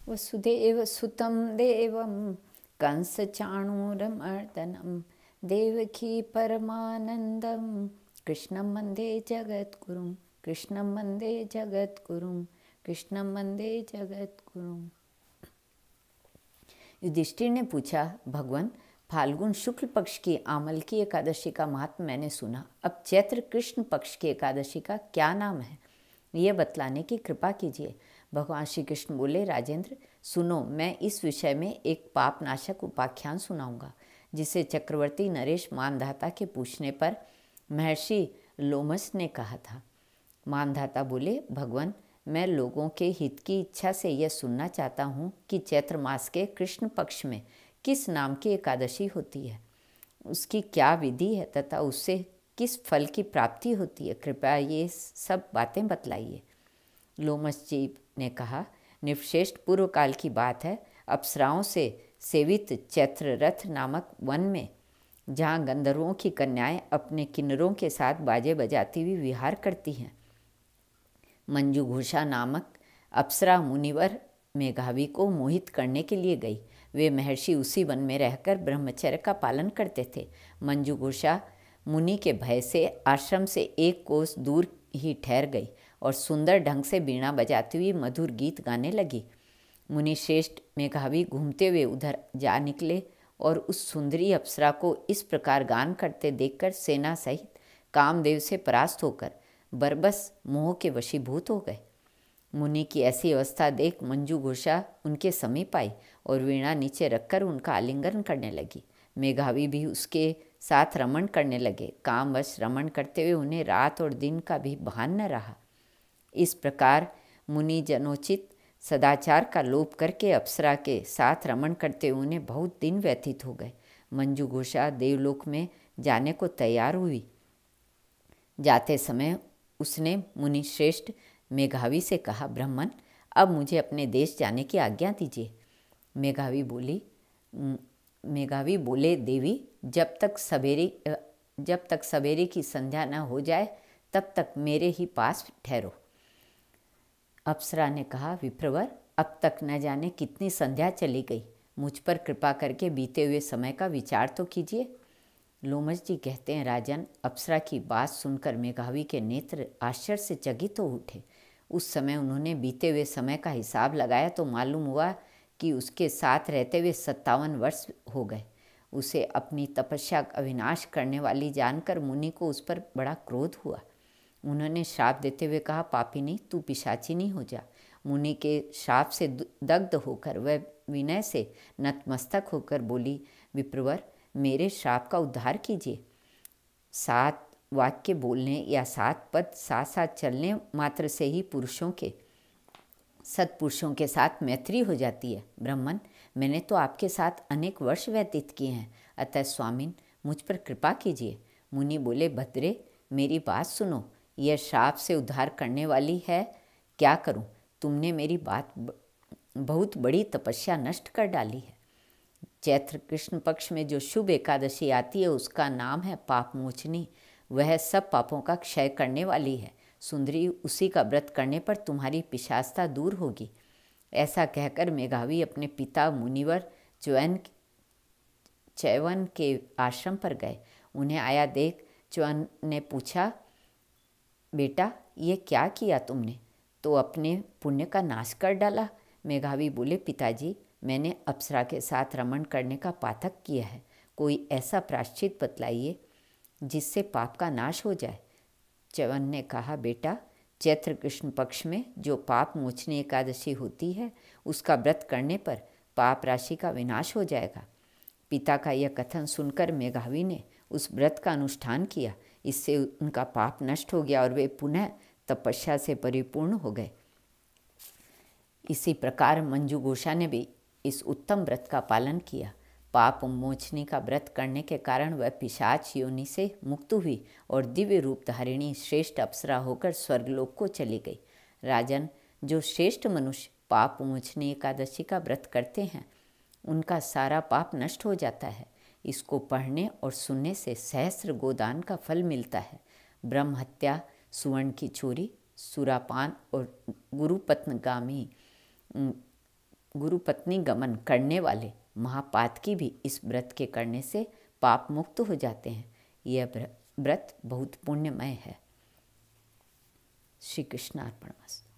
वसुदेव सुतं देवं कंसचाणूरमर्दनं देवकी परमानन्दं कृष्णं वन्दे जगद्गुरुं कृष्णं वन्दे जगद्गुरुं कृष्णं वन्दे जगद्गुरुं। युधिष्ठिर ने पूछा, भगवान, फाल्गुन शुक्ल पक्ष की आमल की एकादशी का महात्म मैंने सुना। अब चैत्र कृष्ण पक्ष की एकादशी का क्या नाम है, ये बतलाने की कृपा कीजिए। भगवान श्री कृष्ण बोले, राजेंद्र सुनो, मैं इस विषय में एक पापनाशक उपाख्यान सुनाऊंगा, जिसे चक्रवर्ती नरेश मानधाता के पूछने पर महर्षि लोमस ने कहा था। मानधाता बोले, भगवान, मैं लोगों के हित की इच्छा से यह सुनना चाहता हूँ कि चैत्र मास के कृष्ण पक्ष में किस नाम की एकादशी होती है, उसकी क्या विधि है तथा उससे किस फल की प्राप्ति होती है। कृपया ये सब बातें बतलाइए। लोमस जी ने कहा, निर्श्रेष्ठ पूर्व काल की बात है। अप्सराओं से सेवित चैत्र रथ नामक वन में, जहाँ गंधर्वों की कन्याएं अपने किन्नरों के साथ बाजे बजाती हुई विहार करती हैं, मंजुघोषा नामक अप्सरा मुनिवर मेघावी को मोहित करने के लिए गई। वे महर्षि उसी वन में रहकर ब्रह्मचर्य का पालन करते थे। मंजुघोषा मुनि के भय से आश्रम से एक कोस दूर ही ठहर गई और सुंदर ढंग से बीणा बजाती हुई मधुर गीत गाने लगी। मुनि श्रेष्ठ मेघावी घूमते हुए उधर जा निकले और उस सुंदरी अप्सरा को इस प्रकार गान करते देखकर सेना सहित कामदेव से परास्त होकर बरबस मोह के वशीभूत हो गए। मुनि की ऐसी अवस्था देख मंजू घोषा उनके समीप आई और वीणा नीचे रखकर उनका आलिंगन करने लगी। मेघावी भी उसके साथ रमण करने लगे। कामवश रमण करते हुए उन्हें रात और दिन का भी भान न रहा। इस प्रकार मुनि जनोचित सदाचार का लोप करके अप्सरा के साथ रमण करते हुए उन्हें बहुत दिन व्यतीत हो गए। मंजू घोषा देवलोक में जाने को तैयार हुई। जाते समय उसने मुनि श्रेष्ठ मेघावी से कहा, ब्राह्मण, अब मुझे अपने देश जाने की आज्ञा दीजिए। मेघावी बोले, देवी, जब तक सवेरे की संध्या न हो जाए तब तक मेरे ही पास ठहरो। अप्सरा ने कहा, विप्रवर, अब तक न जाने कितनी संध्या चली गई। मुझ पर कृपा करके बीते हुए समय का विचार तो कीजिए। लोमस जी कहते हैं, राजन, अप्सरा की बात सुनकर मेघावी के नेत्र आश्चर्य से चकित हो उठे। उस समय उन्होंने बीते हुए समय का हिसाब लगाया तो मालूम हुआ कि उसके साथ रहते हुए 57 वर्ष हो गए। उसे अपनी तपस्या का अविनाश करने वाली जानकर मुनि को उस पर बड़ा क्रोध हुआ। उन्होंने श्राप देते हुए कहा, पापिनी, तू पिशाचिनी हो जा। मुनि के श्राप से दग्ध होकर वह विनय से नतमस्तक होकर बोली, विप्रवर, मेरे श्राप का उद्धार कीजिए। 7 वाक्य बोलने या 7 पद साथ साथ चलने मात्र से ही सत्पुरुषों के साथ मैत्री हो जाती है। ब्राह्मण, मैंने तो आपके साथ अनेक वर्ष व्यतीत किए हैं, अतः स्वामिन, मुझ पर कृपा कीजिए। मुनि बोले, भद्रे, मेरी बात सुनो, यह श्राप से उद्धार करने वाली है। क्या करूं? तुमने मेरी बहुत बड़ी तपस्या नष्ट कर डाली है। चैत्र कृष्ण पक्ष में जो शुभ एकादशी आती है उसका नाम है पाप मोचनी। वह सब पापों का क्षय करने वाली है। सुंदरी, उसी का व्रत करने पर तुम्हारी पिशाचता दूर होगी। ऐसा कहकर मेघावी अपने पिता मुनिवर च्यवन के आश्रम पर गए। उन्हें आया देख च्यवन ने पूछा, बेटा, ये क्या किया तुमने? तो अपने पुण्य का नाश कर डाला। मेघावी बोले, पिताजी, मैंने अप्सरा के साथ रमण करने का पातक किया है। कोई ऐसा प्रायश्चित बतलाइए जिससे पाप का नाश हो जाए। च्यवन ने कहा, बेटा, चैत्र कृष्ण पक्ष में जो पाप मोचनी एकादशी होती है उसका व्रत करने पर पाप राशि का विनाश हो जाएगा। पिता का यह कथन सुनकर मेघावी ने उस व्रत का अनुष्ठान किया। इससे उनका पाप नष्ट हो गया और वे पुनः तपस्या से परिपूर्ण हो गए। इसी प्रकार मंजू घोषा ने भी इस उत्तम व्रत का पालन किया। पाप मोचनी का व्रत करने के कारण वह पिशाच योनि से मुक्त हुई और दिव्य रूप धारिणी श्रेष्ठ अप्सरा होकर स्वर्गलोक को चली गई। राजन, जो श्रेष्ठ मनुष्य पाप मोचनी एकादशी का व्रत करते हैं उनका सारा पाप नष्ट हो जाता है। इसको पढ़ने और सुनने से सहस्र गोदान का फल मिलता है। ब्रह्म हत्या, सुवर्ण की चोरी, सुरापान और गुरुपत्नगामी गुरु पत्नी गमन करने वाले महापातकी भी इस व्रत के करने से पाप मुक्त हो जाते हैं। यह व्रत बहुत पुण्यमय है। श्री कृष्ण अर्पणमस्तु।